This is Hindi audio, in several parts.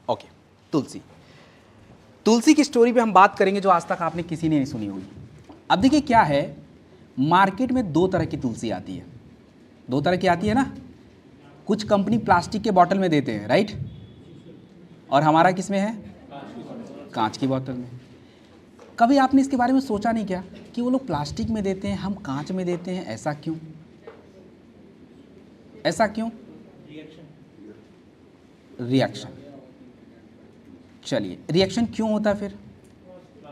ओके, तुलसी। तुलसी की स्टोरी पे हम बात करेंगे जो आज तक आपने किसी ने नहीं सुनी होगी। अब देखिए क्या है, मार्केट में दो तरह की तुलसी आती है, दो तरह की आती है ना। कुछ कंपनी प्लास्टिक के बॉटल में देते हैं, राइट, और हमारा किस में है, कांच की बोतल में। कभी आपने इसके बारे में सोचा नहीं क्या कि वो लोग प्लास्टिक में देते हैं, हम कांच में देते हैं, ऐसा क्यों? ऐसा क्यों? रिएक्शन। चलिए, रिएक्शन क्यों होता है फिर,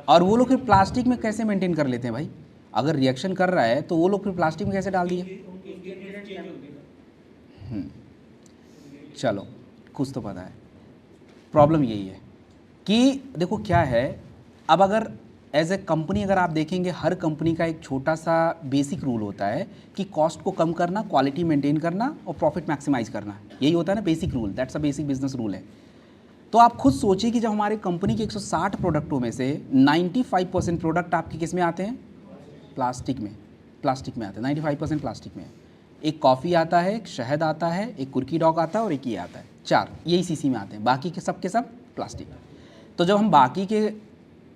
और वो लोग फिर प्लास्टिक में कैसे मेंटेन कर लेते हैं भाई? अगर रिएक्शन कर रहा है तो वो लोग फिर प्लास्टिक में कैसे डाल दिए? चलो, कुछ तो पता है। प्रॉब्लम यही है कि देखो क्या है, अब अगर एज ए कंपनी अगर आप देखेंगे, हर कंपनी का एक छोटा सा बेसिक रूल होता है कि कॉस्ट को कम करना, क्वालिटी मेंटेन करना और प्रॉफिट मैक्सिमाइज करना। यही होता है ना basic rule, that's a basic business rule है। तो आप खुद सोचिए कि जब हमारे कंपनी के 160 प्रोडक्टों में से 95% प्रोडक्ट आपके किस में आते हैं? प्लास्टिक में। प्लास्टिक में आते हैं, 95% प्लास्टिक में है। एक कॉफ़ी आता है, एक शहद आता है, एक कुर्की डॉग आता है और एक ये आता है, 4 यही सीसी में आते हैं, बाकी के सब प्लास्टिक। तो जब हम बाकी के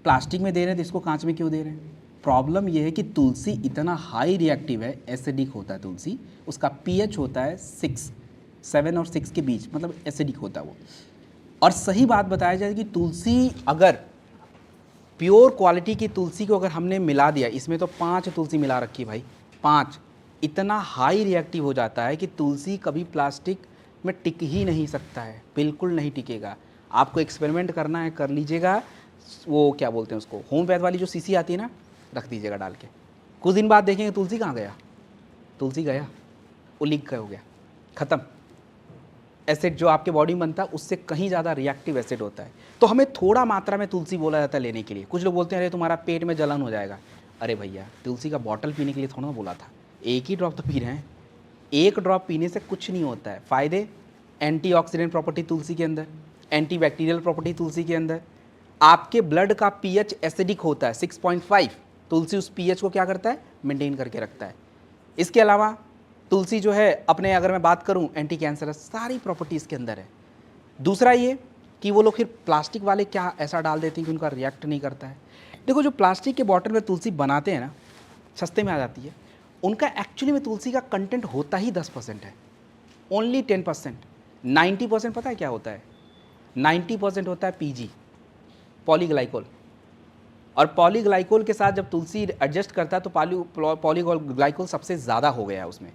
प्लास्टिक में दे रहे हैं तो इसको कांच में क्यों दे रहे हैं? प्रॉब्लम ये है कि तुलसी इतना हाई रिएक्टिव है, एसिडिक होता है तुलसी, उसका पीएच होता है 7 और 6 के बीच, मतलब एसिडिक होता है वो। और सही बात बताया जाए कि तुलसी अगर प्योर क्वालिटी की तुलसी को अगर हमने मिला दिया, इसमें तो 5 तुलसी मिला रखी है भाई, 5, इतना हाई रिएक्टिव हो जाता है कि तुलसी कभी प्लास्टिक में टिक ही नहीं सकता है, बिल्कुल नहीं टिकेगा। आपको एक्सपेरिमेंट करना है कर लीजिएगा, वो क्या बोलते हैं उसको, होमपैथ वाली जो सीसी आती है ना, रख दीजिएगा डाल के, कुछ दिन बाद देखेंगे तुलसी कहाँ गया, तुलसी गया, वो लीक हो गया, ख़त्म। एसिड जो आपके बॉडी में बनता है उससे कहीं ज़्यादा रिएक्टिव एसिड होता है। तो हमें थोड़ा मात्रा में तुलसी बोला जाता है लेने के लिए। कुछ लोग बोलते हैं अरे तुम्हारा पेट में जलन हो जाएगा। अरे भैया, तुलसी का बॉटल पीने के लिए थोड़ा ना बोला था, एक ही ड्रॉप तो पी रहे हैं। एक ड्रॉप पीने से कुछ नहीं होता है। फ़ायदे, एंटीऑक्सीडेंट प्रॉपर्टी तुलसी के अंदर, एंटीबैक्टीरियल प्रॉपर्टी तुलसी के अंदर। आपके ब्लड का पीएच एसिडिक होता है 6.5, तुलसी उस पीएच को क्या करता है, मेंटेन करके रखता है। इसके अलावा तुलसी जो है अपने, अगर मैं बात करूं, एंटी कैंसरस, सारी प्रॉपर्टी इसके अंदर है। दूसरा ये कि वो लोग फिर प्लास्टिक वाले क्या ऐसा डाल देते हैं कि उनका रिएक्ट नहीं करता है। देखो जो प्लास्टिक के बॉटल में तुलसी बनाते हैं ना, सस्ते में आ जाती है, उनका एक्चुअली में तुलसी का कंटेंट होता ही 10% है, ओनली 10%। 90% पता है क्या होता है? 90% होता है पीजी, पॉलीग्लाइकोल। और पॉलीग्लाइकोल के साथ जब तुलसी एडजस्ट करता है तो पॉलीग्लाइकोल सबसे ज़्यादा हो गया है उसमें।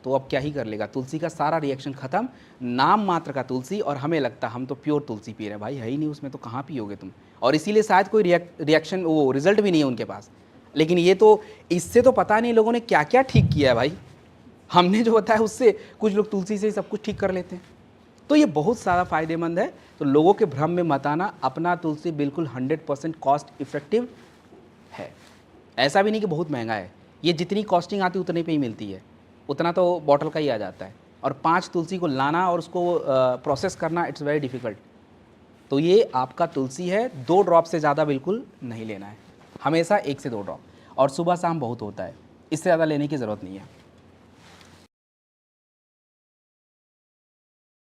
तो अब क्या ही कर लेगा, तुलसी का सारा रिएक्शन ख़त्म, नाम मात्र का तुलसी। और हमें लगता हम तो प्योर तुलसी पी रहे हैं, भाई है ही नहीं उसमें, तो कहाँ पियोगे तुम। और इसीलिए शायद कोई रिएक्शन, वो रिजल्ट भी नहीं है उनके पास। लेकिन ये तो, इससे तो पता नहीं लोगों ने क्या क्या ठीक किया है भाई। हमने जो बताया उससे, कुछ लोग तुलसी से ही सब कुछ ठीक कर लेते हैं। तो ये बहुत सारा फ़ायदेमंद है। तो लोगों के भ्रम में मत आना, अपना तुलसी बिल्कुल 100% कॉस्ट इफेक्टिव है। ऐसा भी नहीं कि बहुत महंगा है, ये जितनी कॉस्टिंग आती है उतने पे ही मिलती है, उतना तो बॉटल का ही आ जाता है। और 5 तुलसी को लाना और उसको प्रोसेस करना, इट्स वेरी डिफ़िकल्ट। तो ये आपका तुलसी है, 2 ड्रॉप से ज़्यादा बिल्कुल नहीं लेना है, हमेशा 1 से 2 ड्रॉप, और सुबह शाम बहुत होता है, इससे ज़्यादा लेने की ज़रूरत नहीं है।